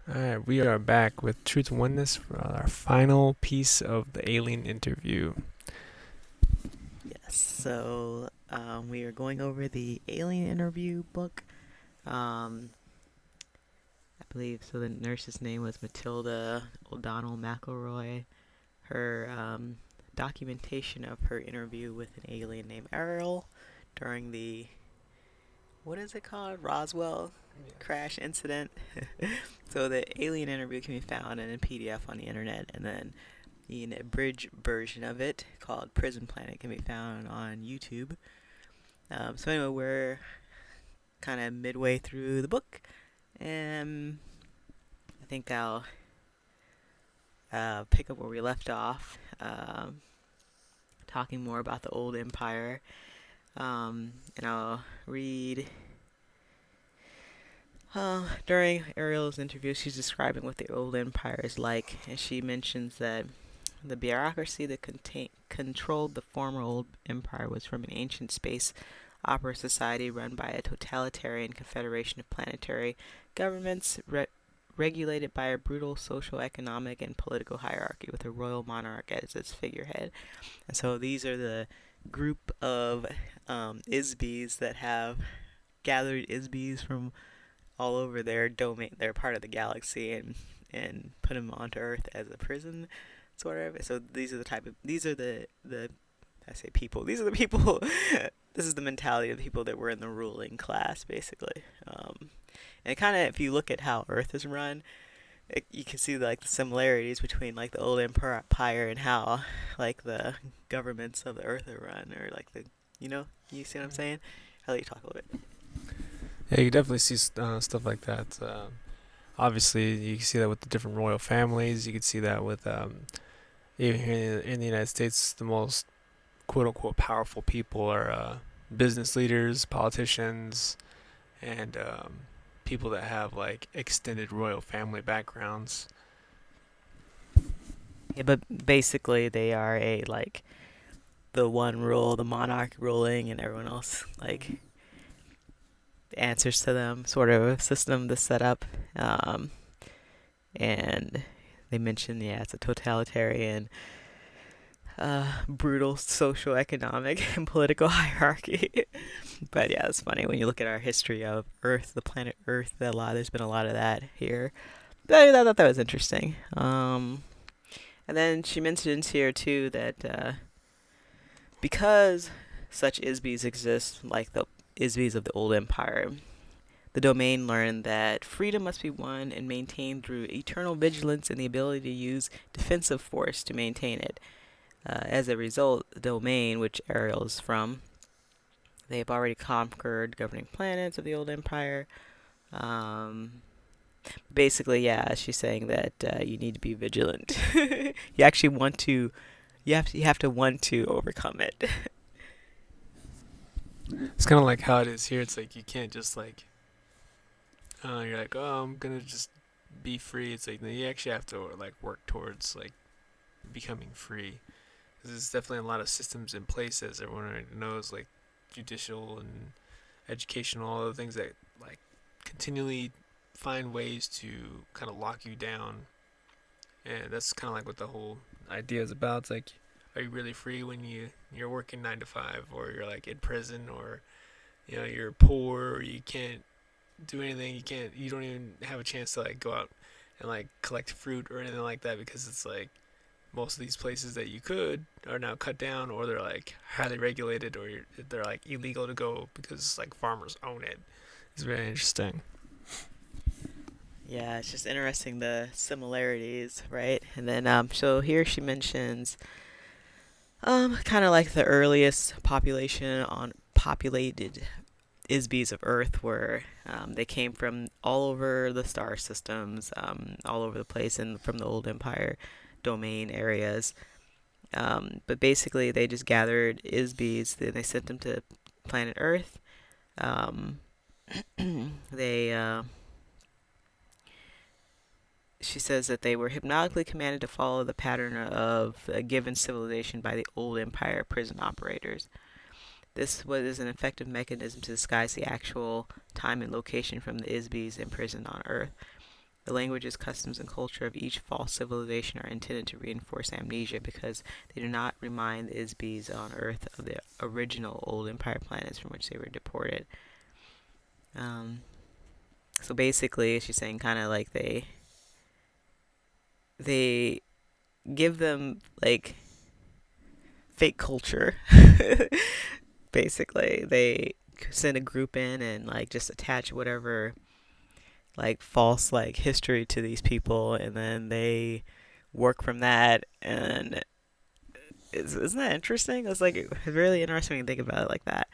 Alright, we are back with Truth and Oneness for our final piece of the alien interview. Yes, so we are going over the Alien Interview book. Um, I believe so. The nurse's name was Matilda O'Donnell McElroy. Her documentation of her interview with an alien named Ariel during the what is it called, Roswell crash incident. So the alien interview can be found in a PDF on the internet, and then the abridged version of it called Prison Planet can be found on YouTube. So anyway, we're kind of midway through the book, and I think I'll pick up where we left off, talking more about the old empire. And I'll read. During Ariel's interview, she's describing what the old empire is like, and she mentions that the bureaucracy that controlled the former old empire was from an ancient space opera society run by a totalitarian confederation of planetary governments regulated by a brutal social, economic, and political hierarchy with a royal monarch as its figurehead. And so these are the group of Isbys that have gathered Isbys from all over their domain. They're part of the galaxy and put them onto Earth as a prison, sort of. So these are the I say people. These are the people. This is the mentality of the people that were in the ruling class, basically. And kind of, if you look at how Earth is run, you can see like the similarities between like the old empire and how like the governments of the Earth are run, or like you see what I'm saying? I'll let you talk a little bit. Yeah, you definitely see stuff like that. Obviously, you can see that with the different royal families. You can see that with even here in the United States, the most quote unquote powerful people are business leaders, politicians, and people that have like extended royal family backgrounds. Yeah, but basically they are a like the one rule, the monarch ruling, and everyone else like answers to them, sort of a system to set up. Um, and they mentioned, yeah, it's a totalitarian, brutal social, economic, and political hierarchy. But yeah, it's funny when you look at our history of Earth, the planet Earth. There's been a lot of that here. But I thought that was interesting. And then she mentions here too that because such Isbys exist, like the Isbys of the old empire, the domain learned that freedom must be won and maintained through eternal vigilance and the ability to use defensive force to maintain it. As a result, the domain, which Ariel is from, they have already conquered governing planets of the old empire. Um, Basically, yeah, she's saying that you need to be vigilant. You actually want to. You have to want to overcome it. It's kind of like how it is here. It's like you can't just like you're like, oh, I'm gonna just be free. It's like no, you actually have to like work towards like becoming free. There's definitely a lot of systems in place, as everyone already knows, like judicial and educational, all the things that like continually find ways to kind of lock you down. And that's kind of like what the whole idea is about. It's like, are you really free when you're working 9 to 5, or you're like in prison, or you're poor, or you can't do anything. You don't even have a chance to like go out and like collect fruit or anything like that, because it's like most of these places that you could are now cut down, or they're like highly regulated, or they're like illegal to go because like farmers own it. It's very interesting. Yeah, it's just interesting the similarities, right? And then so here she mentions kind of like the earliest population on populated Isbys of Earth were they came from all over the star systems, all over the place, and from the old Empire domain areas. But basically, they just gathered Isbys, then they sent them to planet Earth. Um, they She says that they were hypnotically commanded to follow the pattern of a given civilization by the old empire prison operators. This was an effective mechanism to disguise the actual time and location from the Isbys imprisoned on Earth. The languages, customs, and culture of each false civilization are intended to reinforce amnesia because they do not remind the Isbis on Earth of the original old Empire planets from which they were deported. So basically, she's saying kind of like they give them like fake culture. Basically, they send a group in and like just attach whatever like false like history to these people, and then they work from that. And isn't that interesting? It's like it's really interesting to think about it like that.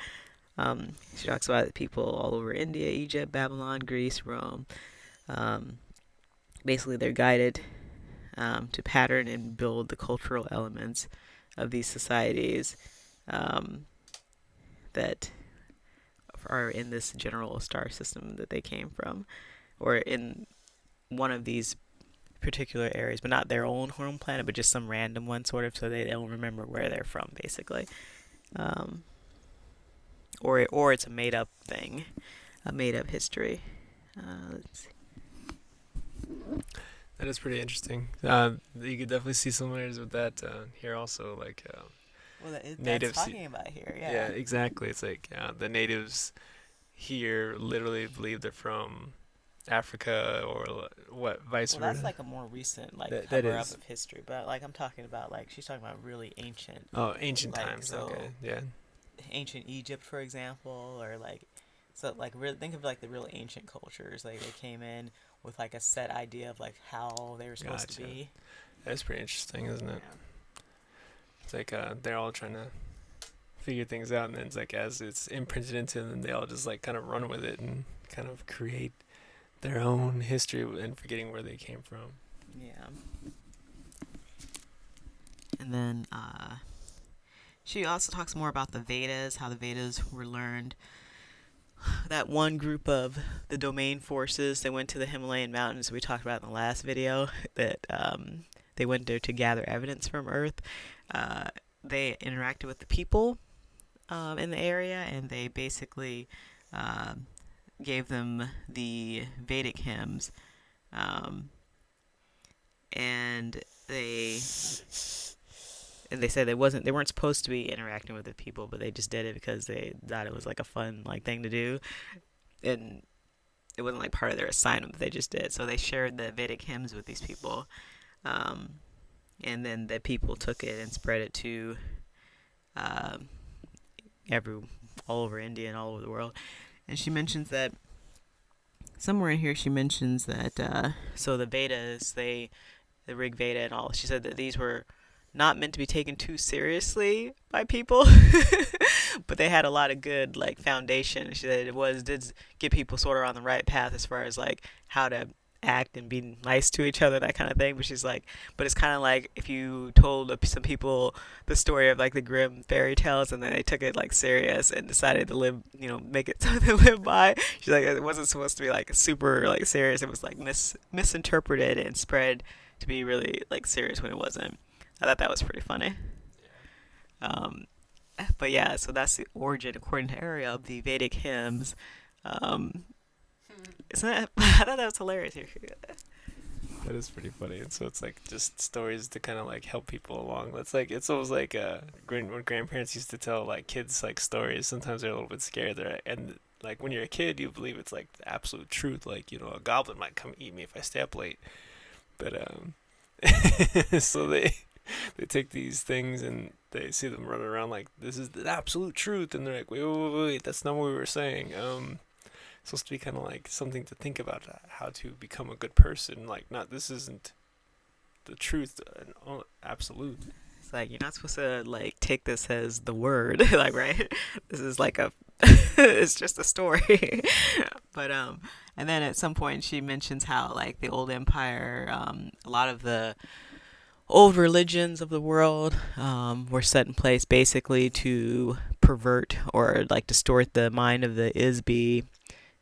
She talks about people all over India, Egypt, Babylon, Greece, Rome. Basically, they're guided to pattern and build the cultural elements of these societies that are in this general star system that they came from, or in one of these particular areas, but not their own home planet, but just some random one, sort of, so they don't remember where they're from, basically. Or it's a made up thing, a made up history. Let's see. That is pretty interesting. You could definitely see similarities with that here also, like Well, that's natives. talking about here, Yeah, yeah. exactly. It's like the natives here literally believe they're from Africa or what, vice Well, that's versa. like a more recent like That cover up is. of history, but like I'm talking about like she's talking about really ancient, Oh, ancient like times. so Okay, yeah, ancient Egypt, for example, or like so like really think of like the real ancient cultures. Like they came in with like a set idea of like how they were supposed to gotcha. be. That's pretty interesting, isn't it? Yeah. It's like they're all trying to figure things out, and then it's like as it's imprinted into them, they all just like kind of run with it and kind of create their own history and forgetting where they came from. Yeah. And then she also talks more about the Vedas, how the Vedas were learned. That one group of the domain forces, they went to the Himalayan mountains we talked about in the last video, that they went there to gather evidence from Earth. They interacted with the people in the area, and they basically gave them the Vedic hymns. And they said they weren't supposed to be interacting with the people, but they just did it because they thought it was like a fun like thing to do, and it wasn't like part of their assignment. They just did. So they shared the Vedic hymns with these people, and then the people took it and spread it to every all over India and all over the world. And she mentions that somewhere in here she mentions that so the Vedas, the Rig Veda and all, she said that these were not meant to be taken too seriously by people, but they had a lot of good like foundation. She said did get people sort of on the right path as far as like how to act and be nice to each other, that kind of thing. But she's like, but it's kind of like if you told some people the story of like the Grimm fairy tales, and then they took it like serious and decided to live, make it something to live by. She's like, it wasn't supposed to be like super like serious. It was like misinterpreted and spread to be really like serious when it wasn't. I thought that was pretty funny. Um, but yeah, so that's the origin, according to Ariel, of the Vedic hymns. Isn't that? I thought that was hilarious. That is pretty funny. And so it's like just stories to kind of like help people along. It's almost like when grandparents used to tell like kids like stories. Sometimes they're a little bit scared. And like when you're a kid, you believe it's like the absolute truth. Like a goblin might come eat me if I stay up late. But so they take these things and they see them running around like this is the absolute truth, and they're like, wait, that's not what we were saying. It's supposed to be kind of like something to think about how to become a good person. Like, not this isn't the truth, absolute. It's like you're not supposed to like take this as the word, like right. This is like it's just a story. But and then at some point she mentions how like the old empire, a lot of the old religions of the world were set in place basically to pervert or like distort the mind of the Isbi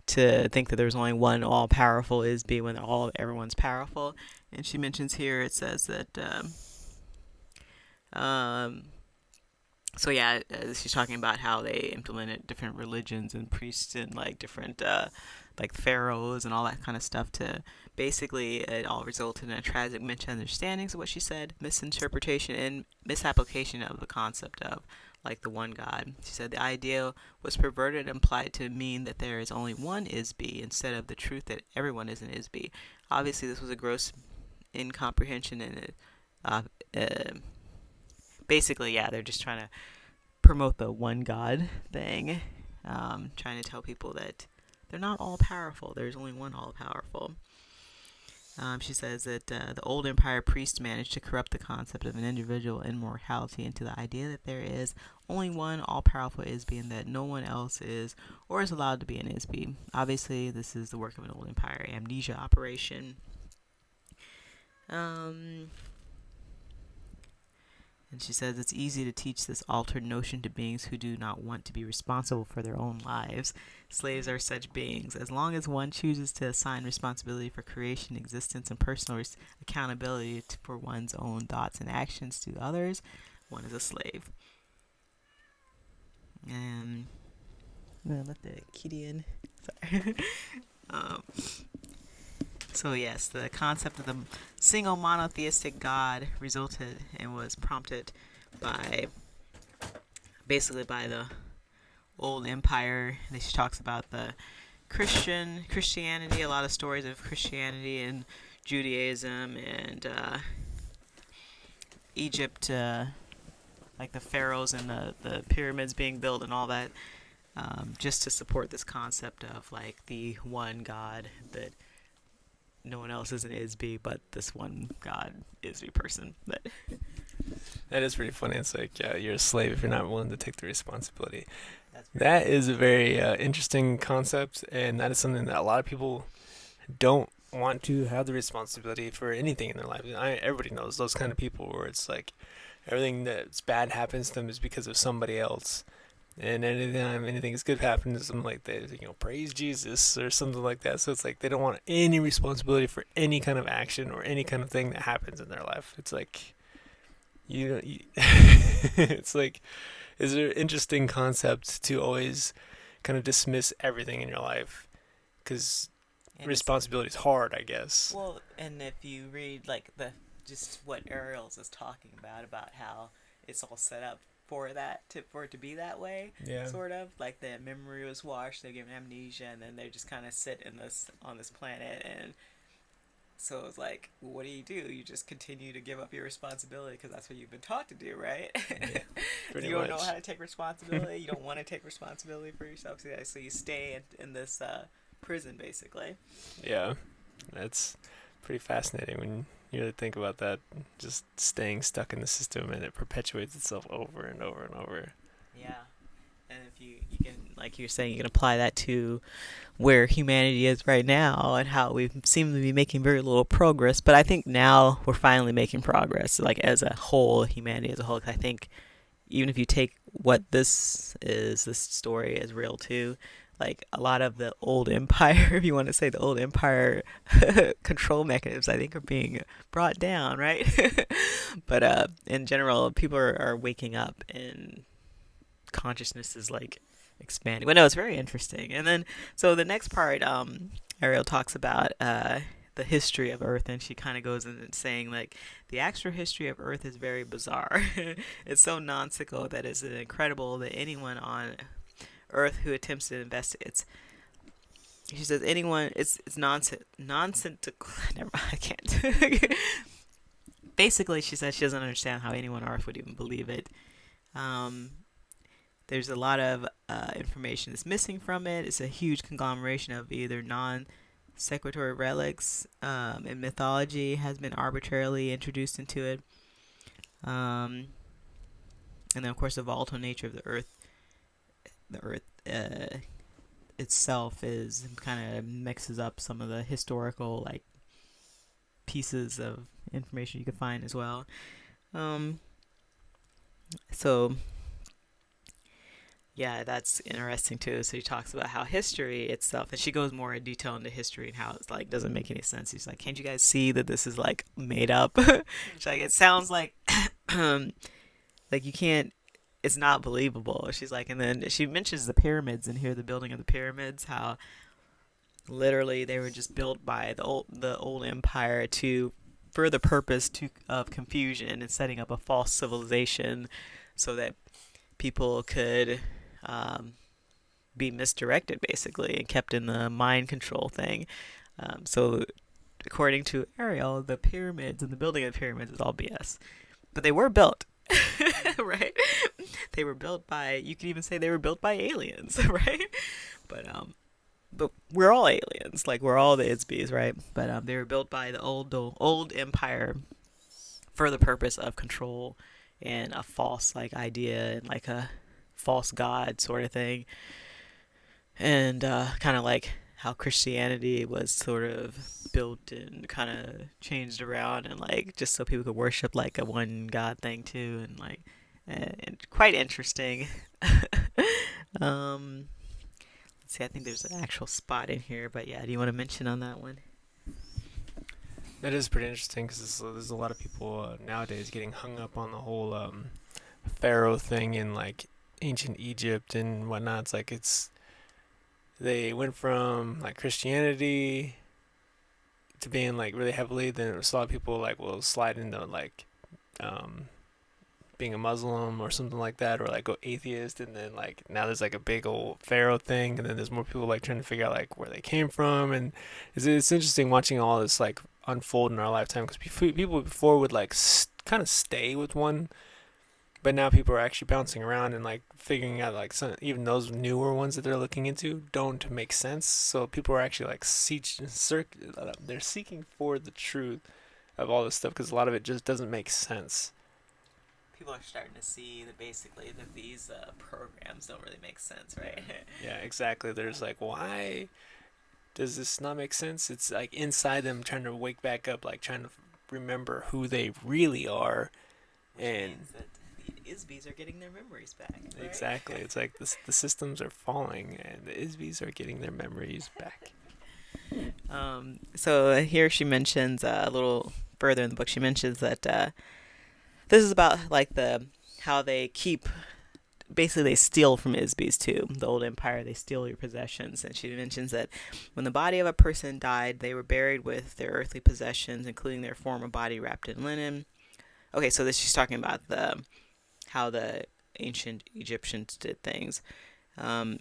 to think that there's only one all-powerful Isbi when everyone's powerful. And she mentions here, it says that so yeah, she's talking about how they implemented different religions and priests and like different like pharaohs and all that kind of stuff to basically, it all resulted in a tragic misunderstandings of what she said, misinterpretation, and misapplication of the concept of like the one God. She said the idea was perverted and implied to mean that there is only one Isby instead of the truth that everyone is an Isby. Obviously, this was a gross incomprehension, and basically, yeah, they're just trying to promote the one God thing, trying to tell people that they're not all powerful. There's only one all powerful. She says that the old empire priests managed to corrupt the concept of an individual immortality into the idea that there is only one all-powerful Isby and that no one else is or is allowed to be an Isby. Obviously, this is the work of an old empire amnesia operation. And she says it's easy to teach this altered notion to beings who do not want to be responsible for their own lives. Slaves are such beings. As long as one chooses to assign responsibility for creation, existence, and personal accountability for one's own thoughts and actions to others, one is a slave. And I'm going to let the kitty in. Sorry. So yes, the concept of the single monotheistic God resulted and was prompted by the old empire. And she talks about the Christianity, a lot of stories of Christianity and Judaism and Egypt, like the pharaohs and the pyramids being built and all that, just to support this concept of like the one God that no one else is an Isby, but this one God Isby person. That is pretty funny. It's like, yeah, you're a slave if you're not willing to take the responsibility. That is a very interesting concept, and that is something that a lot of people don't want to have the responsibility for anything in their life. Everybody knows those kind of people where it's like everything that's bad happens to them is because of somebody else. And anytime anything is good happens to them, like they, praise Jesus or something like that. So it's like they don't want any responsibility for any kind of action or any kind of thing that happens in their life. It's like, it's like, is there an interesting concept to always kind of dismiss everything in your life? Because responsibility is hard, I guess. Well, and if you read like just what Ariel's is talking about how it's all set up for it to be that way, sort of like the memory was washed, they're given amnesia, and then they just kind of sit on this planet, and so it's like, well, what do? You just continue to give up your responsibility because that's what you've been taught to do, right? Yeah, pretty you don't much. know how to take responsibility. You don't want to take responsibility for yourself, so you stay in this prison, basically. Yeah, that's pretty fascinating when you really think about that, just staying stuck in the system, and it perpetuates itself over and over and over. Yeah, and if you can, like you're saying, you can apply that to where humanity is right now and how we seem to be making very little progress. But I think now we're finally making progress, like as a whole, humanity as a whole. 'Cause I think even if you take what this story is real too, like a lot of the old empire, if you want to say the old empire control mechanisms, I think are being brought down, right? But in general, people are waking up and consciousness is like expanding. Well, no, it's very interesting. And then, so the next part, Ariel talks about the history of Earth, and she kind of goes in and saying like the actual history of Earth is very bizarre. It's so nonsensical that it's incredible that anyone on Earth who attempts to investigate. She says anyone, it's nonsensical. Never mind, I can't. Basically, she says she doesn't understand how anyone on Earth would even believe it. There's a lot of information that's missing from it. It's a huge conglomeration of either non-sequitur relics and mythology has been arbitrarily introduced into it. And then, of course, the volatile nature of the Earth itself is kind of mixes up some of the historical like pieces of information you could find as well. So yeah, that's interesting too. So he talks about how history itself, and she goes more in detail into history and how it's like doesn't make any sense. He's like, can't you guys see that this is like made up? She's like, it sounds like like you can't. It's not believable. She's like, and then she mentions the pyramids in here, the building of the pyramids, how Literally, they were just built by the old empire to for the purpose of confusion and setting up a false civilization, so that people could um, be misdirected basically and kept in the mind control thing. So according to Ariel, the pyramids and the building of the pyramids is all BS, but they were built. Right? They were built by, you could even say they were built by aliens, right? But we're all aliens, like we're all the Isbys, right? But they were built by the old empire for the purpose of control and a false like idea and like a false god sort of thing, and kind of like how Christianity was sort of built and kind of changed around and like just so people could worship like a one god thing too, and like and quite interesting. um, let's see, I think there's an actual spot in here, but yeah, do you want to mention on that one? That is pretty interesting because there's a lot of people nowadays getting hung up on the whole pharaoh thing in like ancient Egypt and whatnot. It's like they went from like Christianity to being like really heavily. Then a lot of people like will slide into like um, being a Muslim or something like that, or like go atheist, and then like now there's like a big old pharaoh thing, and then there's more people like trying to figure out like where they came from, and it's interesting watching all this like unfold in our lifetime because people before would like kind of stay with one, but now people are actually bouncing around and like figuring out like some even those newer ones that they're looking into don't make sense. So people are actually like they're seeking for the truth of all this stuff because a lot of it just doesn't make sense. People are starting to see that basically that these programs don't really make sense, right? Yeah, exactly. There's like, why does this not make sense? It's like inside them trying to wake back up, like trying to remember who they really are. Which And means that the Isbys are getting their memories back, right? exactly, it's like the systems are falling, and the Isbys are getting their memories back. So here she mentions a little further in the book. She mentions that this is about like the how they keep basically they steal from Isbys too. The old empire, they steal your possessions. And she mentions that when the body of a person died, they were buried with their earthly possessions, including their former body wrapped in linen. Okay, so this she's talking about the how the ancient Egyptians did things.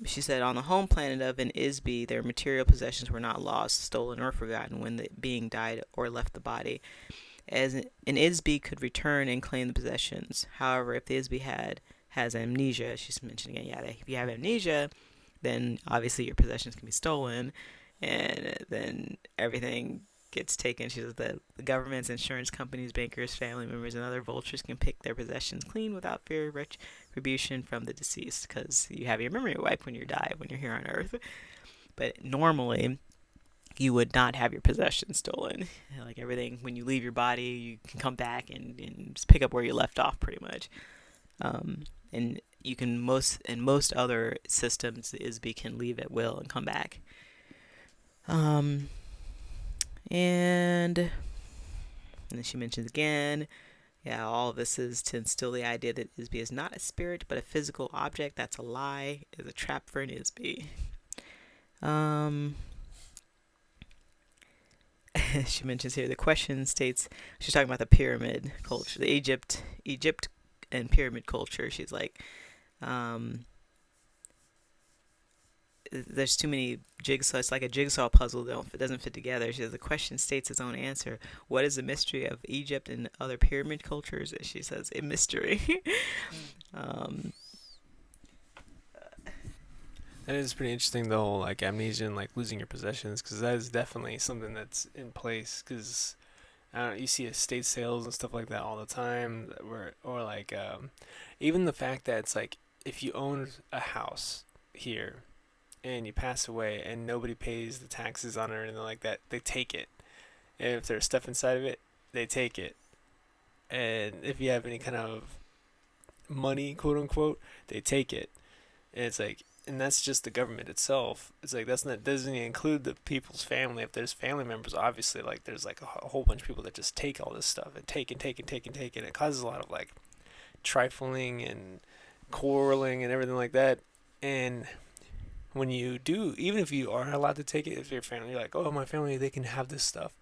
She said on the home planet of an Isby, their material possessions were not lost, stolen, or forgotten when the being died or left the body, as an Isby could return and claim the possessions. However, if the Isby has amnesia, she's mentioning again, yeah, if you have amnesia, then obviously your possessions can be stolen, and then everything gets taken. She says that the governments, insurance companies, bankers, family members, and other vultures can pick their possessions clean without fear of retribution from the deceased, because you have your memory wiped when you die, when you're here on Earth. But normally, you would not have your possessions stolen. Like everything, when you leave your body, you can come back and just pick up where you left off, pretty much. And you can most other systems, the ISB can leave at will and come back. And then she mentions again, yeah, all of this is to instill the idea that ISB is not a spirit but a physical object. That's a lie. Is a trap for an ISB. She mentions here the question states she's talking about the pyramid culture, the Egypt and pyramid culture. She's like, there's too many jigsaw. It's like a jigsaw puzzle. It doesn't fit together. She says the question states its own answer. What is the mystery of Egypt and other pyramid cultures? She says a mystery. That is pretty interesting, the whole like amnesia and like losing your possessions, because that is definitely something that's in place. Because I don't know, you see estate sales and stuff like that all the time, or like even the fact that it's like if you own a house here and you pass away and nobody pays the taxes on it or anything like that, they take it. And if there's stuff inside of it, they take it. And if you have any kind of money, quote unquote, they take it. And it's like, and that's just the government itself. It's like that's not doesn't even include the people's family. If there's family members, obviously, like there's like a whole bunch of people that just take all this stuff and take and take and take and take, and it causes a lot of like trifling and quarreling and everything like that. And when you do, even if you are allowed to take it, if your family, you're like, oh, my family, they can have this stuff.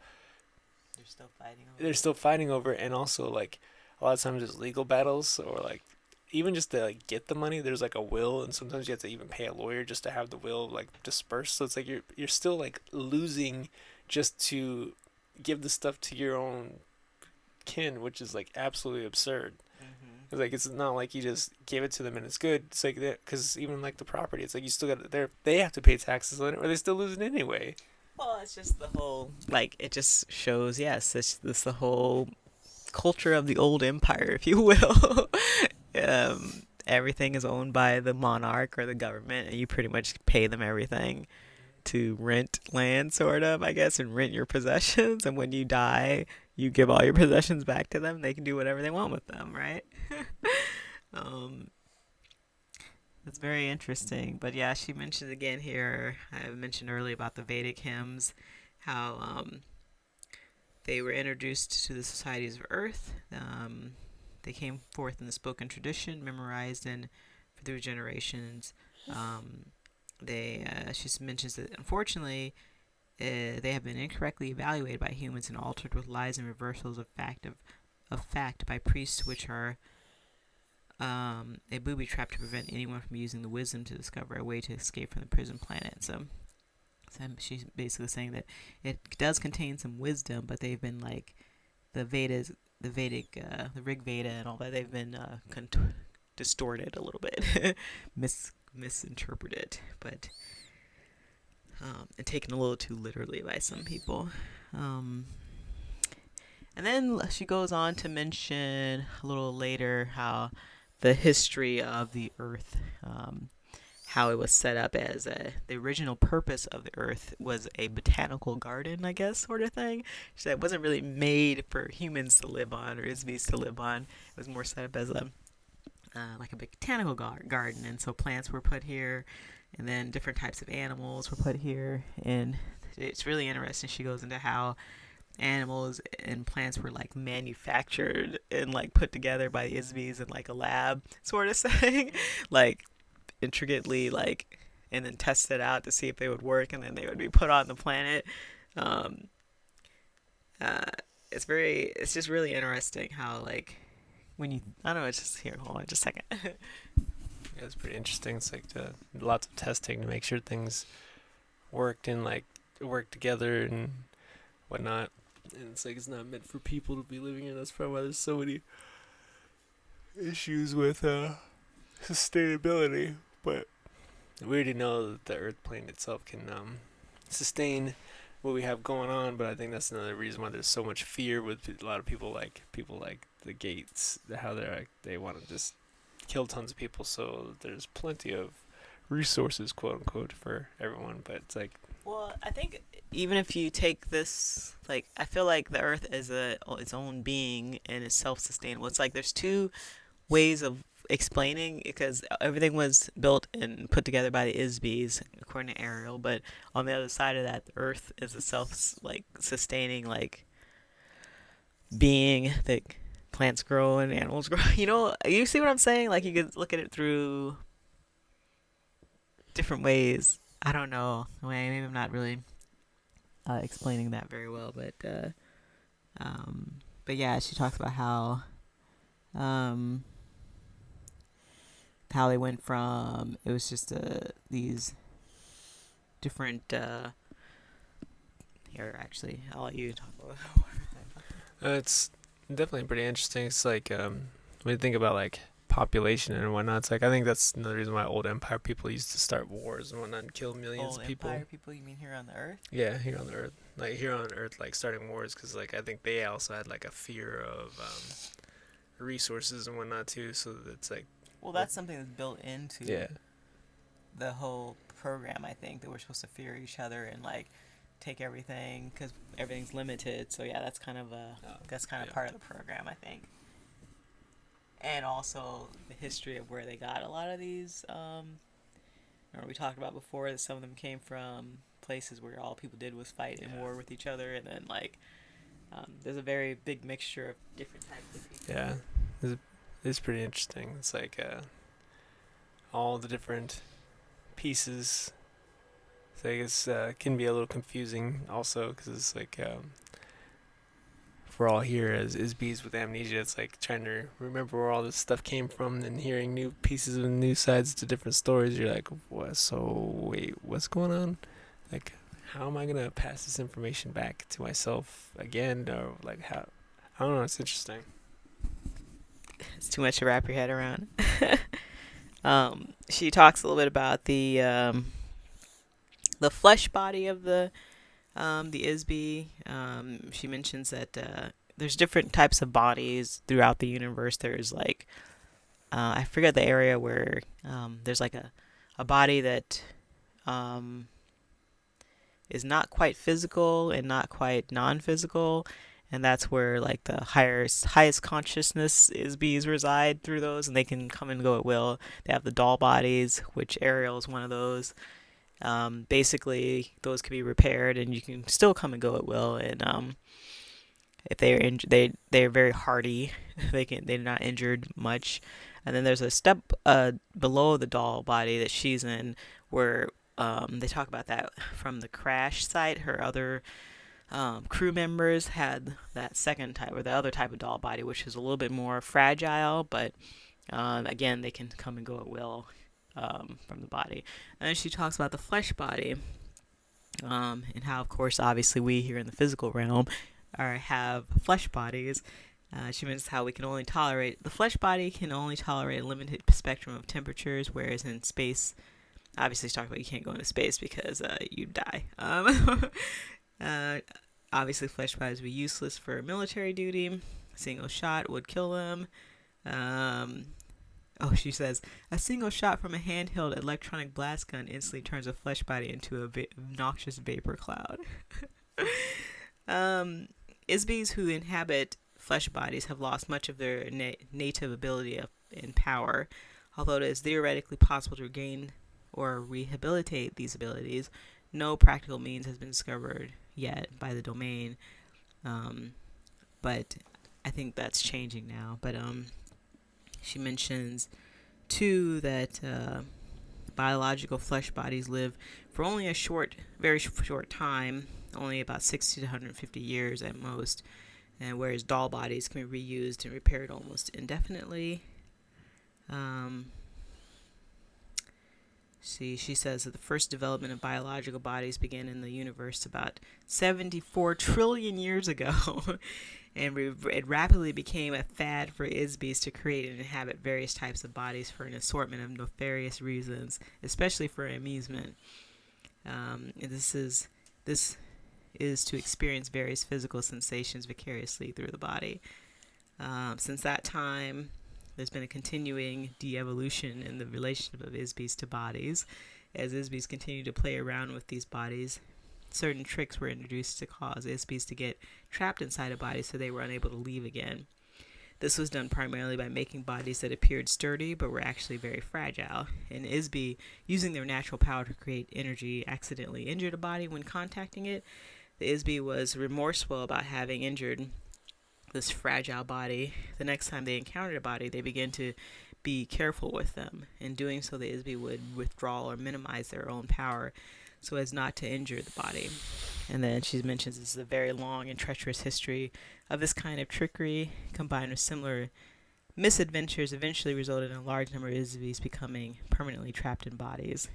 They're still fighting over They're it. still fighting over it, and also like a lot of times there's legal battles or like even just to like get the money. There's like a will, and sometimes you have to even pay a lawyer just to have the will like dispersed. So it's like you're still like losing just to give the stuff to your own kin, which is like absolutely absurd. Mm-hmm. It's like it's not like you just give it to them and it's good. It's like because even like the property, it's like you still got they have to pay taxes on it, or they still lose it anyway. Well, it's just the whole like it just shows. Yes, it's the whole culture of the old empire, if you will. Everything is owned by the monarch or the government, and you pretty much pay them everything to rent land, sort of, I guess, and rent your possessions. And when you die, you give all your possessions back to them. They can do whatever they want with them, right? um, that's very interesting. But yeah, she mentioned again here. I mentioned earlier about the Vedic hymns, how they were introduced to the societies of Earth. They came forth in the spoken tradition, memorized and through generations. Um, she mentions that unfortunately they have been incorrectly evaluated by humans and altered with lies and reversals of fact by priests, which are a booby trap to prevent anyone from using the wisdom to discover a way to escape from the prison planet. So she's basically saying that it does contain some wisdom, but they've been like the Vedas, the Vedic, the Rig Veda, and all that. They've been distorted a little bit, misinterpreted, but and taken a little too literally by some people. Um, and then she goes on to mention a little later how the history of the Earth, how it was set up as the original purpose of the Earth was a botanical garden, I guess, sort of thing. She said it wasn't really made for humans to live on or Isbies to live on. It was more set up as a like a botanical garden, and so plants were put here, and then different types of animals were put here, and it's really interesting. She goes into how animals and plants were like manufactured and like put together by the Isbies in like a lab, sort of thing, like intricately, like, and then tested out to see if they would work, and then they would be put on the planet. Um, it's just really interesting how like when you I don't know, it's just here. Hold on, just a second. Yeah, it's pretty interesting. It's like lots of testing to make sure things worked and like work together and whatnot. And it's like it's not meant for people to be living in. That's probably why there's so many issues with sustainability. But we already know that the Earth plane itself can sustain what we have going on. But I think that's another reason why there's so much fear with a lot of people like the Gates, how they want to just kill tons of people. So there's plenty of resources, quote unquote, for everyone. But it's like, Well, I think even if you take this, like, I feel like the Earth is its own being and is self-sustainable. It's like there's two ways of explaining because everything was built and put together by the Isbies, according to Ariel. But on the other side of that, the Earth is a self-sustaining like being that plants grow and animals grow. You see what I'm saying? Like you could look at it through different ways. I don't know. Maybe I'm not really explaining that very well, but yeah, she talks about um, how they went from it was just these different. Here, actually, I'll let you talk about. it's definitely pretty interesting. It's like when you think about like population and whatnot, it's like I think that's another reason why old empire people used to start wars and whatnot and kill millions Old of people. Empire people, you mean here on the Earth? Yeah, here on the Earth, like starting wars, because like I think they also had like a fear of resources and whatnot too. So it's like, Well, that's something that's built into yeah, the whole program. I think that we're supposed to fear each other and like take everything because everything's limited. So yeah, that's kind of yeah. part of the program, I think. And also the history of where they got a lot of these. Remember we talked about before that some of them came from places where all people did was fight and war with each other, and then like there's a very big mixture of different types of people. Yeah, it's pretty interesting. It's like all the different pieces. So I guess can be a little confusing also because it's like if we're all here as bees with amnesia, it's like trying to remember where all this stuff came from and hearing new pieces and new sides to different stories. You're like, what? So wait, what's going on? Like, how am I gonna pass this information back to myself again, or like how? I don't know. It's interesting. It's too much to wrap your head around. She talks a little bit about the flesh body of the Isby. She mentions that there's different types of bodies throughout the universe. There's like I forget the area where there's like a body that is not quite physical and not quite non-physical, and that's where like the highest consciousness is bees reside through those, and they can come and go at will. They have the doll bodies, which Ariel is one of those. Basically, those can be repaired, and you can still come and go at will. And if they're they're very hardy. They're not injured much. And then there's a step below the doll body that she's in, where they talk about that from the crash site. Her other crew members had that second type, or the other type of doll body, which is a little bit more fragile, but again, they can come and go at will from the body. And then she talks about the flesh body, and how, of course, obviously, we here in the physical realm have flesh bodies. She mentions how the flesh body can only tolerate a limited spectrum of temperatures, whereas in space, obviously, she's talking about you can't go into space because you die. Obviously, flesh bodies would be useless for military duty. A single shot would kill them. She says, a single shot from a handheld electronic blast gun instantly turns a flesh body into a noxious vapor cloud. Isbies who inhabit flesh bodies have lost much of their native ability and power. Although it is theoretically possible to regain or rehabilitate these abilities, no practical means has been discovered yet by the domain. But I think that's changing now. But she mentions too that biological flesh bodies live for only a very short time, only about 60 to 150 years at most, and whereas doll bodies can be reused and repaired almost indefinitely. She says that the first development of biological bodies began in the universe about 74 trillion years ago, and it rapidly became a fad for Isbies to create and inhabit various types of bodies for an assortment of nefarious reasons, especially for amusement. This is to experience various physical sensations vicariously through the body. Since that time, there's been a continuing de-evolution in the relationship of Isbies to bodies. As Isbies continue to play around with these bodies, certain tricks were introduced to cause Isbies to get trapped inside a body so they were unable to leave again. This was done primarily by making bodies that appeared sturdy but were actually very fragile. And Isbie, using their natural power to create energy, accidentally injured a body when contacting it. The Isbie was remorseful about having injured this fragile body. The next time they encountered a body, they began to be careful with them. In doing so, the Isbie would withdraw or minimize their own power so as not to injure the body. And then she mentions this is a very long and treacherous history of this kind of trickery, combined with similar misadventures, eventually resulted in a large number of Isbies becoming permanently trapped in bodies.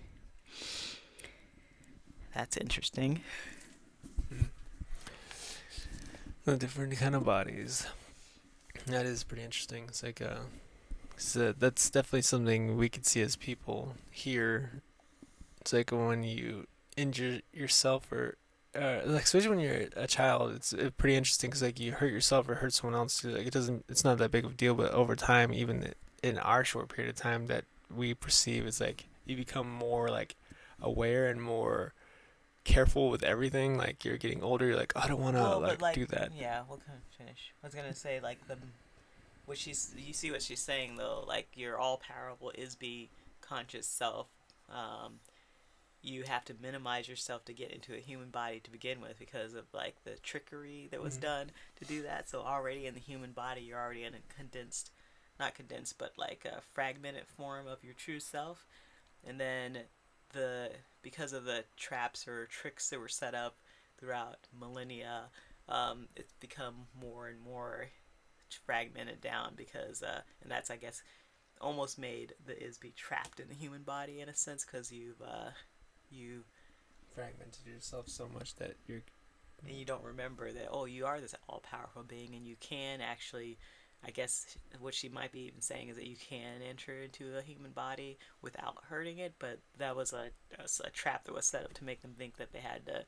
That's interesting. The different kind of bodies. That is pretty interesting. It's like so that's definitely something we could see as people here. It's like when you injure yourself, or like especially when you're a child, it's pretty interesting because like you hurt yourself or hurt someone else. Like it's not that big of a deal. But over time, even in our short period of time that we perceive, it's like you become more like aware and more careful with everything. Like you're getting older, you're like, oh, I don't want to do that. Yeah, we'll finish. I was gonna say like you see what she's saying though. Like your all-powerful Isbie conscious self. You have to minimize yourself to get into a human body to begin with because of like the trickery that was done to do that. So already in the human body, you're already in a not condensed, but like a fragmented form of your true self, and then because of the traps or tricks that were set up throughout millennia, it's become more and more fragmented down because, and that's, I guess, almost made the Isby trapped in the human body in a sense because you fragmented yourself so much that you're and you don't remember that, oh, you are this all-powerful being and you can actually, I guess what she might be even saying is that you can enter into a human body without hurting it, but that was a trap that was set up to make them think that they had to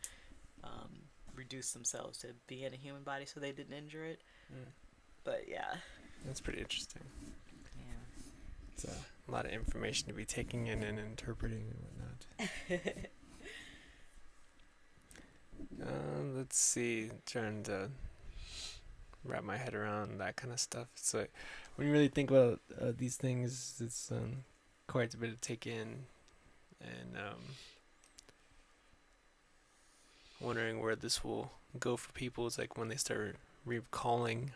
reduce themselves to be in a human body so they didn't injure it. But yeah, that's pretty interesting. yeah. It's a lot of information to be taking in and interpreting and whatnot. Let's see. Trying to wrap my head around that kind of stuff. It's like when you really think about these things, it's quite a bit to take in, and wondering where this will go for people. It's like when they start recalling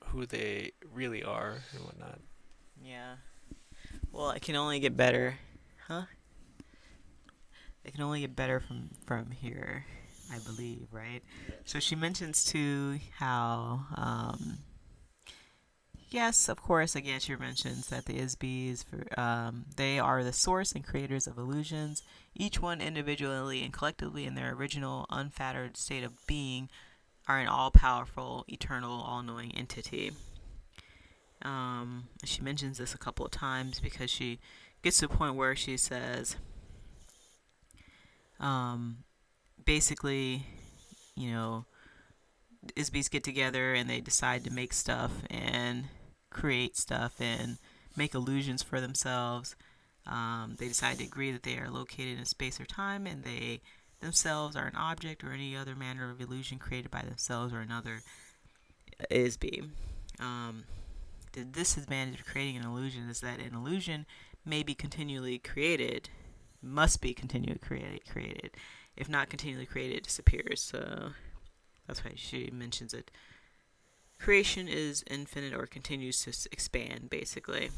who they really are and whatnot. Yeah. Well, it can only get better, huh? It can only get better from here, I believe, right? So she mentions too how, yes, of course, again, she mentions that the Isbys, they are the source and creators of illusions, each one individually and collectively in their original, unfettered state of being, are an all-powerful, eternal, all-knowing entity. She mentions this a couple of times because she gets to the point where she says, basically, Isbys get together and they decide to make stuff and create stuff and make illusions for themselves. They decide to agree that they are located in space or time and they themselves are an object or any other manner of illusion created by themselves or another Isby. The disadvantage of creating an illusion is that an illusion may be continually created, must be continually created. If not continually created, it disappears. So that's why she mentions it. Creation is infinite or continues to expand, basically.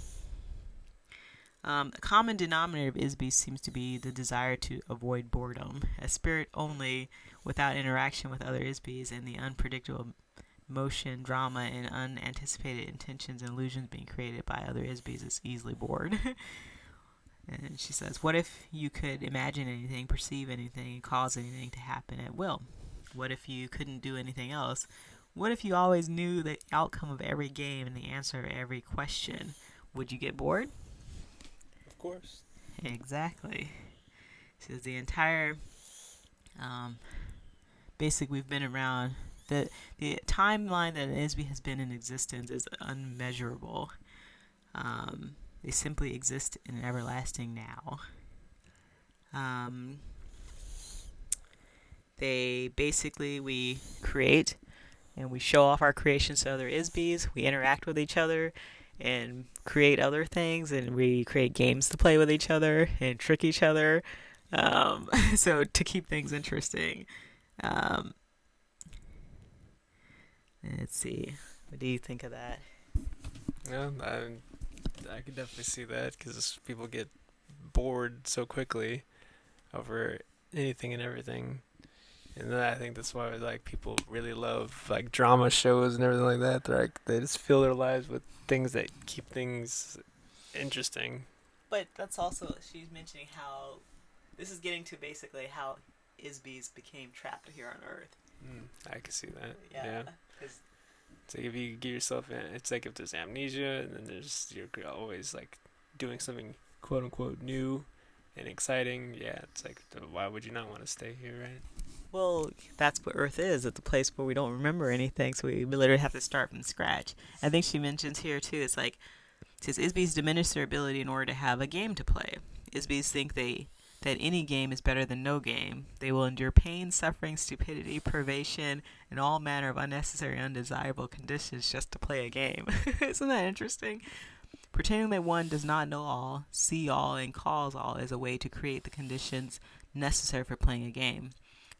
A common denominator of Isby seems to be the desire to avoid boredom. A spirit only, without interaction with other Isbys and the unpredictable motion, drama, and unanticipated intentions and illusions being created by other Isbys is easily bored. And she says, what if you could imagine anything, perceive anything, and cause anything to happen at will? What if you couldn't do anything else? What if you always knew the outcome of every game and the answer of every question? Would you get bored? Of course. Exactly. She says the entire, basically we've been around, the timeline that an Isby has been in existence is unmeasurable. They simply exist in an everlasting now. They basically, we create and we show off our creations to other Isbys. We interact with each other and create other things, and we create games to play with each other and trick each other. So to keep things interesting. Let's see. What do you think of that? Yeah, I could definitely see that because people get bored so quickly over anything and everything. And then I think that's why like people really love like drama shows and everything like that. They're like they just fill their lives with things that keep things interesting. But that's also, she's mentioning how this is getting to basically how Isbys became trapped here on Earth. I can see that. Yeah. It's like if you get yourself in, it's like if there's amnesia, and then you're always like doing something quote unquote new and exciting. Yeah, it's like why would you not want to stay here, right? Well, that's what Earth is. It's a place where we don't remember anything, so we literally have to start from scratch. I think she mentions here too. It's like, says Isbys diminish their ability in order to have a game to play. Isbys think that any game is better than no game. They will endure pain, suffering, stupidity, privation, and all manner of unnecessary, undesirable conditions just to play a game. Isn't that interesting? Pretending that one does not know all, see all, and cause all is a way to create the conditions necessary for playing a game.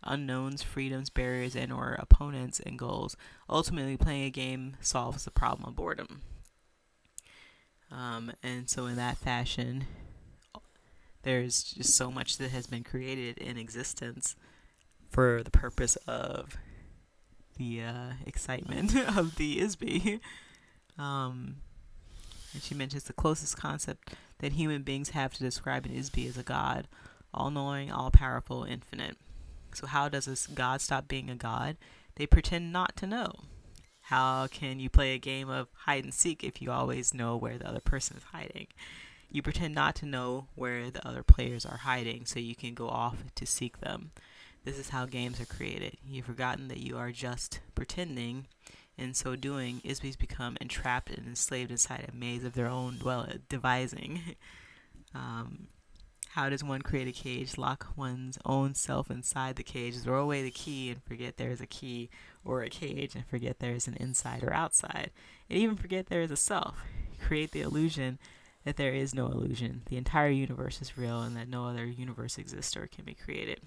Unknowns, freedoms, barriers, and or opponents and goals. Ultimately, playing a game solves the problem of boredom. And so in that fashion, there's just so much that has been created in existence for the purpose of the excitement of the ISBE. And she mentions the closest concept that human beings have to describe an ISBE is a god, all-knowing, all-powerful, infinite. So how does this god stop being a god? They pretend not to know. How can you play a game of hide and seek if you always know where the other person is hiding? You pretend not to know where the other players are hiding so you can go off to seek them. This is how games are created. You've forgotten that you are just pretending. In so doing, ISBEs become entrapped and enslaved inside a maze of their own devising. How does one create a cage, lock one's own self inside the cage, throw away the key and forget there is a key or a cage, and forget there is an inside or outside, and even forget there is a self? Create the illusion that there is no illusion. The entire universe is real and that no other universe exists or can be created.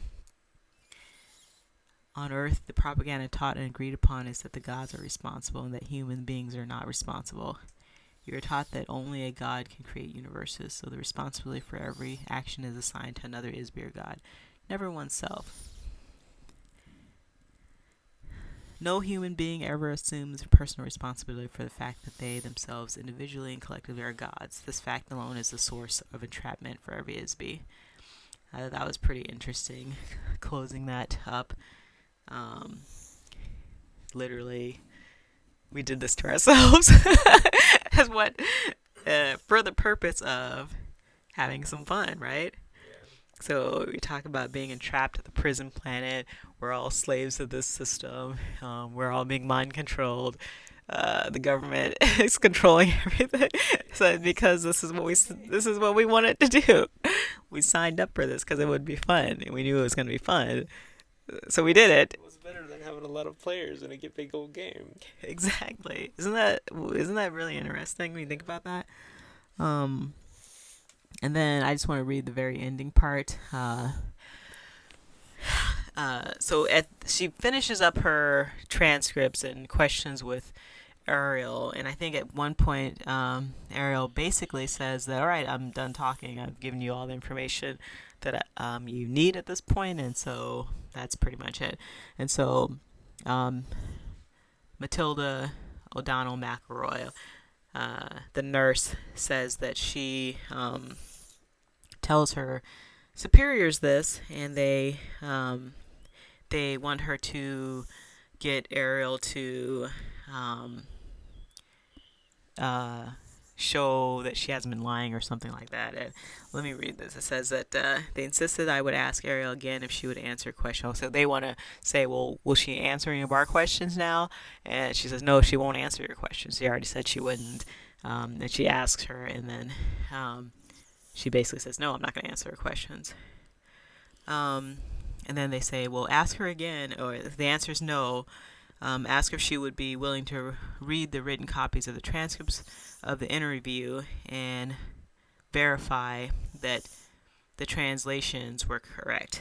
On Earth, the propaganda taught and agreed upon is that the gods are responsible and that human beings are not responsible. You are taught that only a god can create universes, so the responsibility for every action is assigned to another ISBE or god, never oneself. No human being ever assumes personal responsibility for the fact that they themselves, individually and collectively, are gods. This fact alone is the source of entrapment for every ISBE. That was pretty interesting, closing that up. Literally, we did this to ourselves as what, for the purpose of having some fun, right? So we talk about being entrapped at the prison planet. We're all slaves of this system. We're all being mind controlled. The government is controlling everything. So because this is what we wanted to do. We signed up for this because it would be fun, and we knew it was going to be fun. So we did it. It was better than having a lot of players in a big old game. Exactly. Isn't that really interesting when you think about that? And then I just want to read the very ending part. She finishes up her transcripts and questions with Ariel, and I think at one point Ariel basically says that, all right, I'm done talking. I've given you all the information that you need at this point, and so that's pretty much it. And so Matilda O'Donnell McElroy, the nurse, says that she tells her superiors this, and they want her to get Ariel to show that she hasn't been lying or something like that. And let me read this. It says that they insisted I would ask Ariel again if she would answer questions. So they want to say, well, will she answer any of our questions now? And she says, no, she won't answer your questions. She already said she wouldn't. And she asks her, and then she basically says, no, I'm not going to answer her questions. And then they say, well, ask her again, or if the answer is no, ask her if she would be willing to read the written copies of the transcripts of the interview and verify that the translations were correct.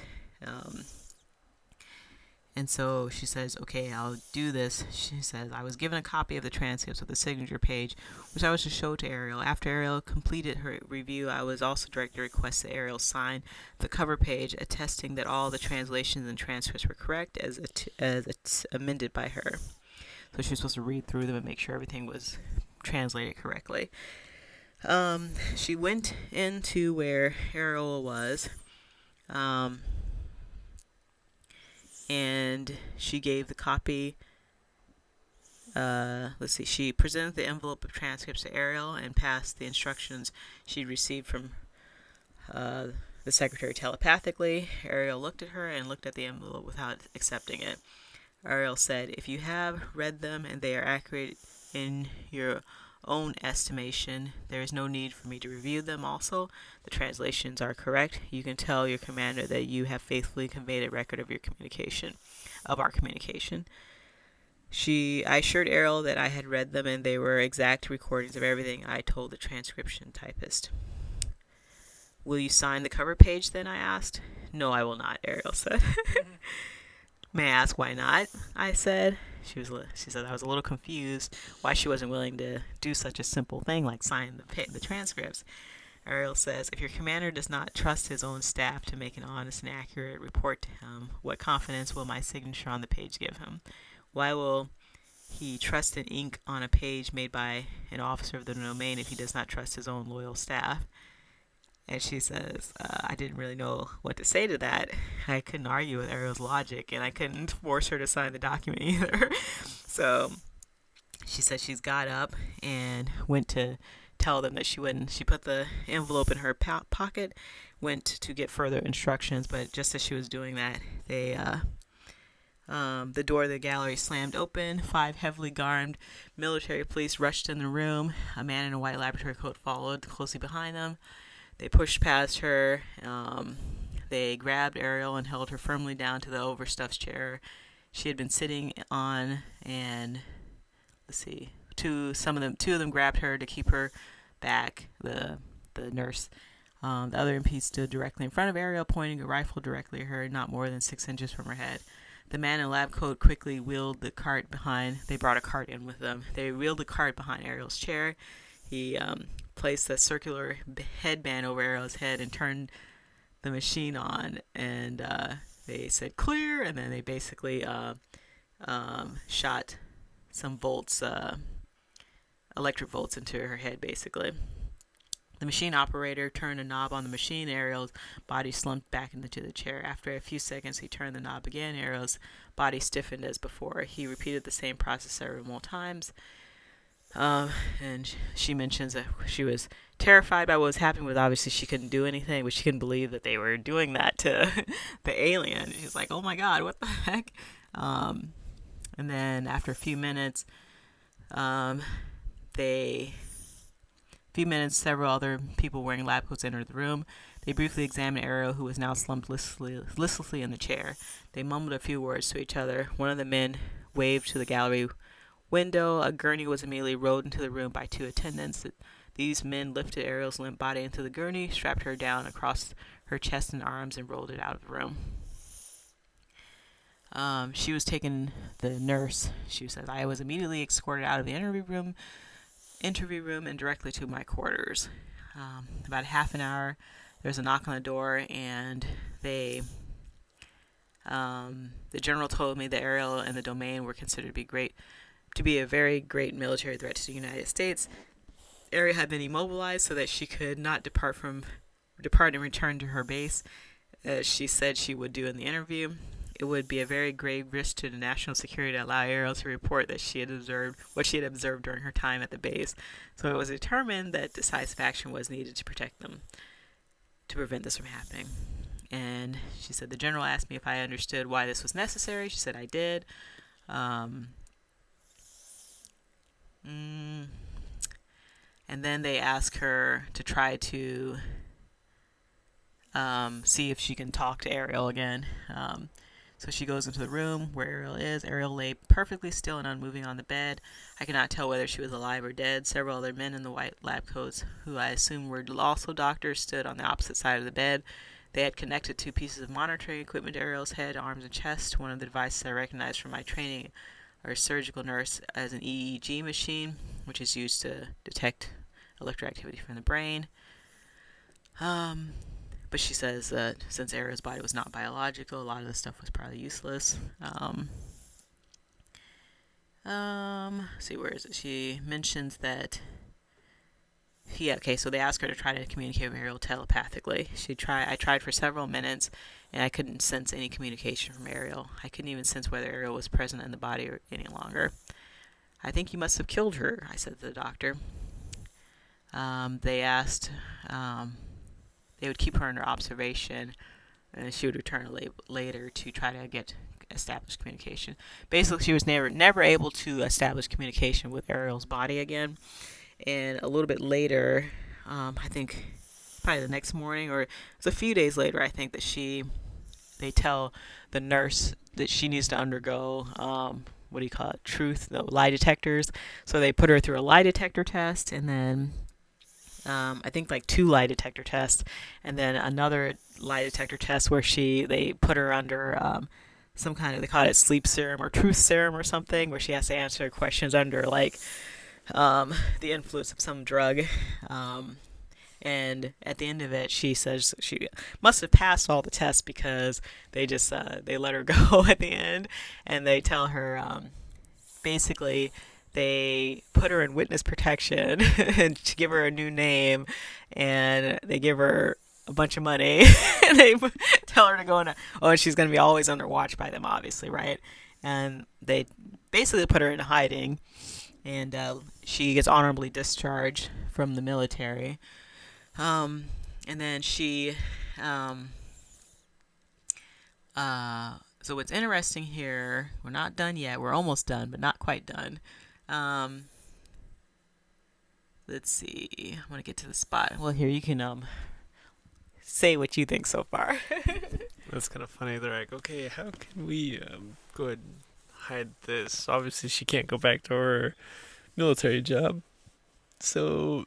And so she says, okay, I'll do this. She says, I was given a copy of the transcripts with the signature page, which I was to show to Ariel. After Ariel completed her review, I was also directed to request that Ariel sign the cover page, attesting that all the translations and transcripts were correct as amended by her. So she was supposed to read through them and make sure everything was translated correctly. She went into where Ariel was, and she gave the copy. She presented the envelope of transcripts to Ariel and passed the instructions she'd received from the secretary telepathically. Ariel looked at her and looked at the envelope without accepting it. Ariel said, if you have read them and they are accurate in your own estimation, there is no need for me to review them. Also, the translations are correct. You can tell your commander that you have faithfully conveyed a record of our communication. I assured Ariel that I had read them and they were exact recordings of everything I told the transcription typist. Will you sign the cover page then? I asked. No, I will not, Ariel said. May I ask why not? I said. She said I was a little confused why she wasn't willing to do such a simple thing like sign the transcripts. Ariel says, if your commander does not trust his own staff to make an honest and accurate report to him, what confidence will my signature on the page give him? Why will he trust an ink on a page made by an officer of the domain if he does not trust his own loyal staff? And she says, I didn't really know what to say to that. I couldn't argue with Ariel's logic, and I couldn't force her to sign the document either. So she said she's got up and went to tell them that she wouldn't. She put the envelope in her pocket, went to get further instructions, but just as she was doing that, the door of the gallery slammed open. 5 heavily armed military police rushed in the room. A man in a white laboratory coat followed closely behind them. They pushed past her. They grabbed Ariel and held her firmly down to the overstuffed chair she had been sitting on. And two of them grabbed her to keep her back. The nurse. The other MP stood directly in front of Ariel, pointing a rifle directly at her, not more than 6 inches from her head. The man in lab coat quickly wheeled the cart behind. They brought a cart in with them. They wheeled the cart behind Ariel's chair. He placed a circular headband over Ariel's head and turned the machine on. And they said clear, and then they basically shot some volts, electric volts into her head, basically. The machine operator turned a knob on the machine. Ariel's body slumped back into the chair. After a few seconds, he turned the knob again. Ariel's body stiffened as before. He repeated the same process several more times. And she mentions that she was terrified by what was happening, but obviously she couldn't do anything, but she couldn't believe that they were doing that to the alien. She's like, oh my God, what the heck? And then after a few minutes, several other people wearing lab coats entered the room. They briefly examined Ariel, who was now slumped listlessly in the chair. They mumbled a few words to each other. One of the men waved to the gallery window. A gurney was immediately rowed into the room by 2 attendants. These men lifted Ariel's limp body into the gurney, strapped her down across her chest and arms, and rolled it out of the room. She was taken, the nurse, she says, I was immediately escorted out of the interview room and directly to my quarters. About half an hour, there's a knock on the door, and the general told me that Ariel and the domain were considered to be a very great military threat to the United States. Ariel had been immobilized so that she could not depart and return to her base, as she said she would do in the interview. It would be a very grave risk to the national security to allow Ariel to report that she had observed what she had observed during her time at the base. So it was determined that decisive action was needed to protect them, to prevent this from happening. And she said, the general asked me if I understood why this was necessary. She said I did. And then they ask her to try to see if she can talk to Ariel again. So she goes into the room where Ariel is. Ariel lay perfectly still and unmoving on the bed. I cannot tell whether she was alive or dead. Several other men in the white lab coats, who I assume were also doctors, stood on the opposite side of the bed. They had connected 2 pieces of monitoring equipment to Ariel's head, arms, and chest. One of the devices I recognized from my training as a surgical nurse as an EEG machine, which is used to detect electroactivity from the brain. But she says that since Ariel's body was not biological, a lot of this stuff was probably useless. See, where is it? She mentions that so they asked her to try to communicate with Ariel telepathically. I tried for several minutes, and I couldn't sense any communication from Ariel. I couldn't even sense whether Ariel was present in the body any longer. I think you must have killed her, I said to the doctor. They asked... they would keep her under observation, and she would return later to try to get established communication. Basically, she was never able to establish communication with Ariel's body again. And a little bit later, I think probably the next morning, or it was a few days later, I think, that they tell the nurse that she needs to undergo, lie detectors. So they put her through a lie detector test, and then I think like 2 lie detector tests, and then another lie detector test where they put her under some kind of, they call it sleep serum or truth serum or something, where she has to answer questions under like the influence of some drug. And And at the end of it, she says she must have passed all the tests because they let her go at the end, and they tell her basically they put her in witness protection and to give her a new name, and they give her a bunch of money and they tell her to go in and she's going to be always under watch by them, obviously, right? And they basically put her in hiding, and she gets honorably discharged from the military. And then um, so what's interesting here, we're not done yet. We're almost done, but not quite done. Um, let's see. I'm gonna get to the spot. Well, here you can say what you think so far. That's kind of funny. They're like, okay, how can we go ahead and hide this? Obviously, she can't go back to her military job, so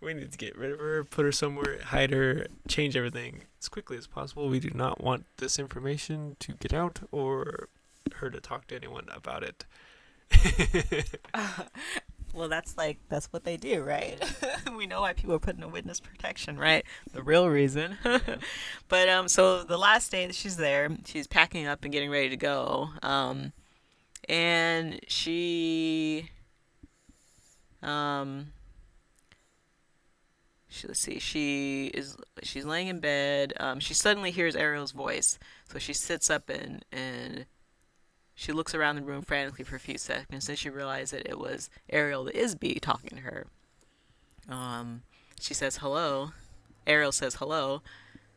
we need to get rid of her, put her somewhere, hide her, change everything as quickly as possible. We do not want this information to get out or her to talk to anyone about it. Well, that's what they do, right? We know why people are put in a witness protection, right? The real reason. But so the last day that she's there, she's packing up and getting ready to go. And let's see, she's laying in bed. She suddenly hears Ariel's voice, so she sits up and she looks around the room frantically for a few seconds. Then she realized that it was Ariel the Isby talking to her. She says hello. Ariel says hello.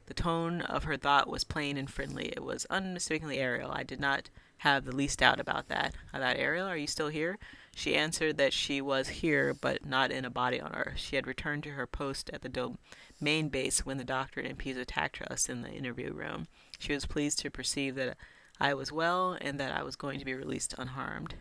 The tone of her thought was plain and friendly. It was unmistakably Ariel. I did not have the least doubt about that. I thought, Ariel, are you still here? She answered that she was here, but not in a body on Earth. She had returned to her post at the domain base when the doctor and MPs attacked us in the interview room. She was pleased to perceive that I was well and that I was going to be released unharmed.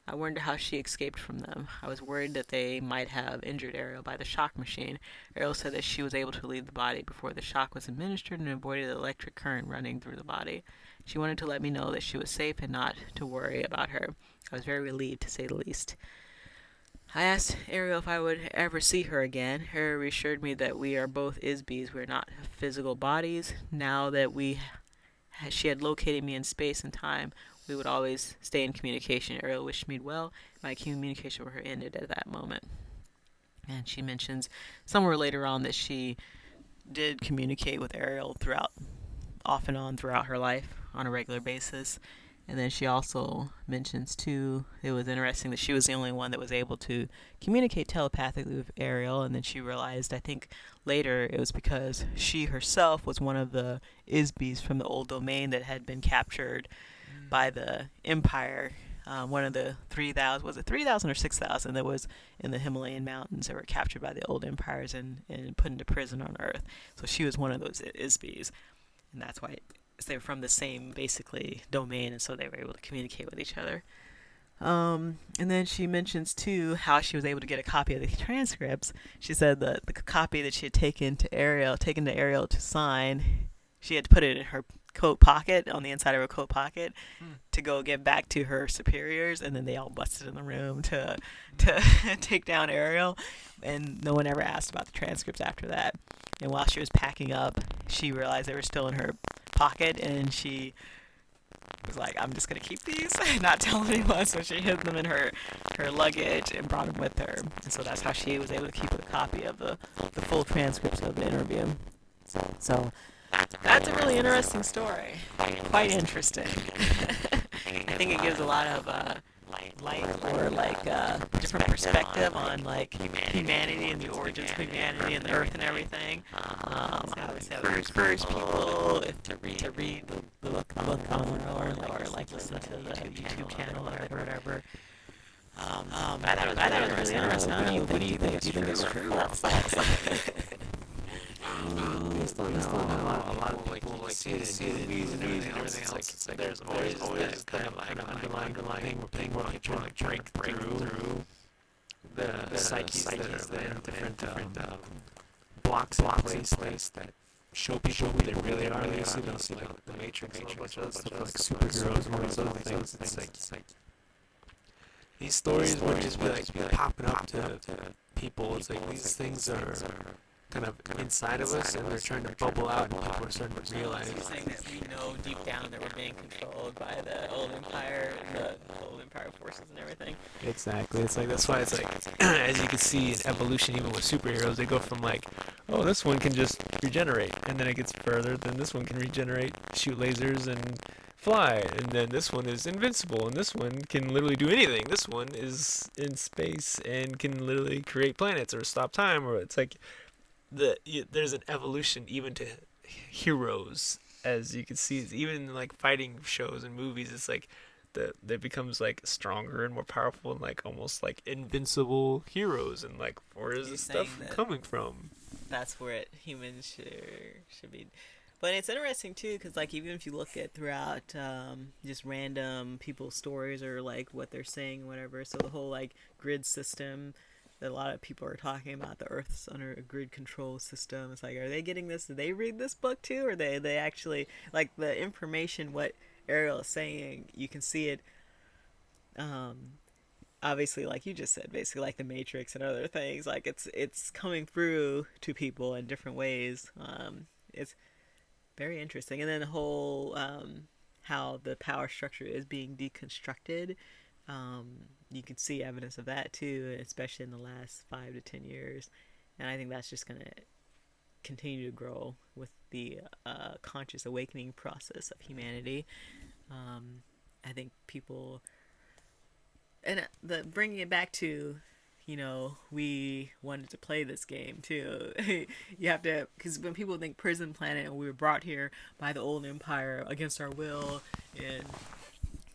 I wondered how she escaped from them. I was worried that they might have injured Ariel by the shock machine. Ariel said that she was able to leave the body before the shock was administered and avoided the electric current running through the body. She wanted to let me know that she was safe and not to worry about her. I was very relieved, to say the least. I asked Ariel if I would ever see her again. Ariel reassured me that we are both Isbys. We are not physical bodies. Now that she had located me in space and time, we would always stay in communication. Ariel wished me well. My communication with her ended at that moment. And she mentions somewhere later on that she did communicate with Ariel off and on throughout her life on a regular basis. And then she also mentions, too, it was interesting that she was the only one that was able to communicate telepathically with Ariel. And then she realized, I think later, it was because she herself was one of the Isbys from the old domain that had been captured by the Empire. One of the 3,000, was it 3,000 or 6,000 that was in the Himalayan mountains that were captured by the old empires and put into prison on Earth. So she was one of those Isbys. And that's why they were from the same, basically, domain, and so they were able to communicate with each other. And then she mentions, too, how she was able to get a copy of the transcripts. She said that the copy that she had taken to Ariel to sign, she had to put it in her coat pocket, on the inside of her coat pocket, to go get back to her superiors, and then they all busted in the room to take down Ariel, and no one ever asked about the transcripts after that. And while she was packing up, she realized they were still in her pocket, and she was like, I'm just going to keep these and not tell anyone. So she hid them in her luggage and brought them with her. And so that's how she was able to keep a copy of the full transcripts of the interview. So that's a really interesting story. Quite interesting. I think it gives a lot of light or different perspective on humanity and the origins of humanity and the earth and everything. I would encourage people to read the book or listen to the YouTube channel or whatever. I thought it was really interesting. What do you think? Do you think it's true? Based on how a lot of people see the movies and everything else, it's like there's always that kind of underlying thing where people break through the psyches that are in different blocks in place that show people who they really are. You see those like the Matrix, a bunch of stuff like superheroes and all those other things. It's like these stories would just be like popping up to people. It's like these things are kind of inside of us, and they're trying to bubble out, and people are starting to realize. You're saying that we know deep down that we're being controlled by the old empire, the old empire forces and everything. Exactly. It's like that's why it's like as you can see in evolution, even with superheroes, they go from like, oh, this one can just regenerate, and then it gets further. Then this one can regenerate, shoot lasers, and fly, and then this one is invincible, and this one can literally do anything. This one is in space and can literally create planets or stop time. Or it's like there's an evolution even to heroes, as you can see, even in like fighting shows and movies. It's like that becomes like stronger and more powerful and like almost like invincible heroes. And like, where is this stuff coming from? That's where humans should be. But it's interesting too, because like even if you look at throughout just random people's stories or like what they're saying or whatever, so the whole like grid system that a lot of people are talking about, the Earth's under a grid control system. It's like, are they getting this? Did they read this book too, or they actually like the information? What Ariel is saying, you can see it. Obviously, like you just said, basically like the Matrix and other things. Like it's coming through to people in different ways. It's very interesting. And then the whole how the power structure is being deconstructed. You can see evidence of that too, especially in the last 5 to 10 years. And I think that's just going to continue to grow with the conscious awakening process of humanity. I think people, and bringing it back to, we wanted to play this game too. You have to, because when people think Prison Planet and we were brought here by the old empire against our will, and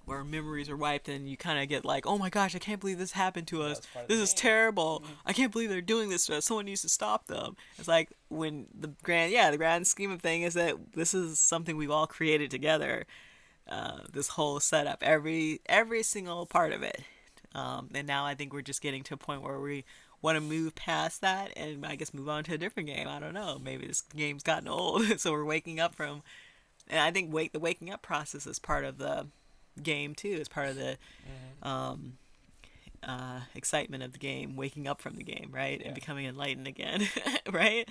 our memories are wiped, and you kind of get like, oh my gosh, I can't believe this happened to us. This is terrible. I can't believe they're doing this to us. Someone needs to stop them. It's like when the grand scheme of thing is that this is something we've all created together. This whole setup, every single part of it. And now I think we're just getting to a point where we want to move past that and I guess move on to a different game. I don't know. Maybe this game's gotten old, so we're waking up from. And I think the waking up process is part of the game too. It's part of the excitement of the game, waking up from the game, right, and becoming enlightened again, right?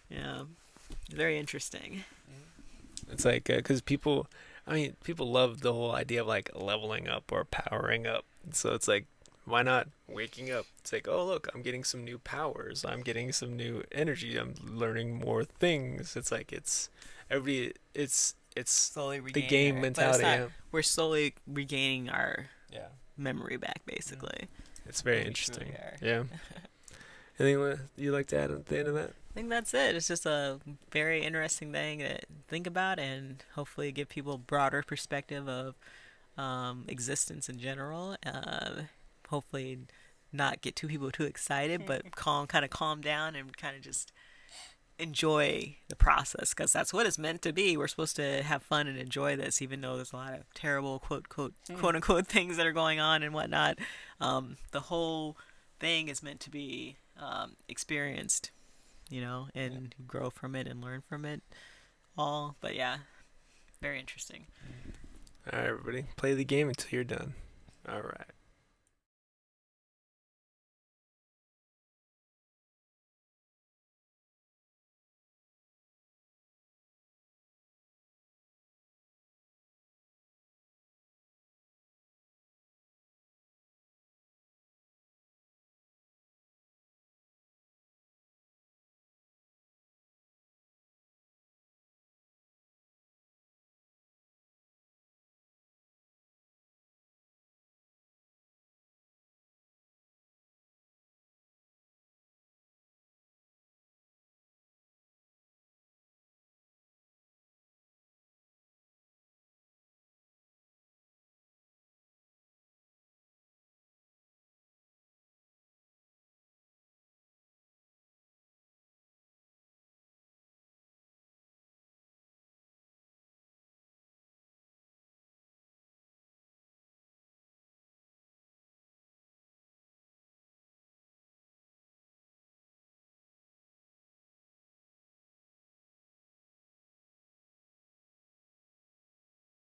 Yeah. Very interesting. It's like because people love the whole idea of like leveling up or powering up. So it's like, why not waking up? It's like, oh look, I'm getting some new powers. I'm getting some new energy. I'm learning more things. It's like it's slowly the game mentality. We're slowly regaining our memory back, basically. It's very interesting. Yeah. Anything you'd like to add at the end of that? I think that's it. It's just a very interesting thing to think about, and hopefully give people a broader perspective of existence in general. Hopefully not get people too excited, but calm down and kind of just enjoy the process, because that's what it's meant to be. We're supposed to have fun and enjoy this, even though there's a lot of terrible quote unquote things that are going on and whatnot. The whole thing is meant to be experienced, and grow from it and learn from it all. But yeah, very interesting. All right, everybody, play the game until you're done. All right.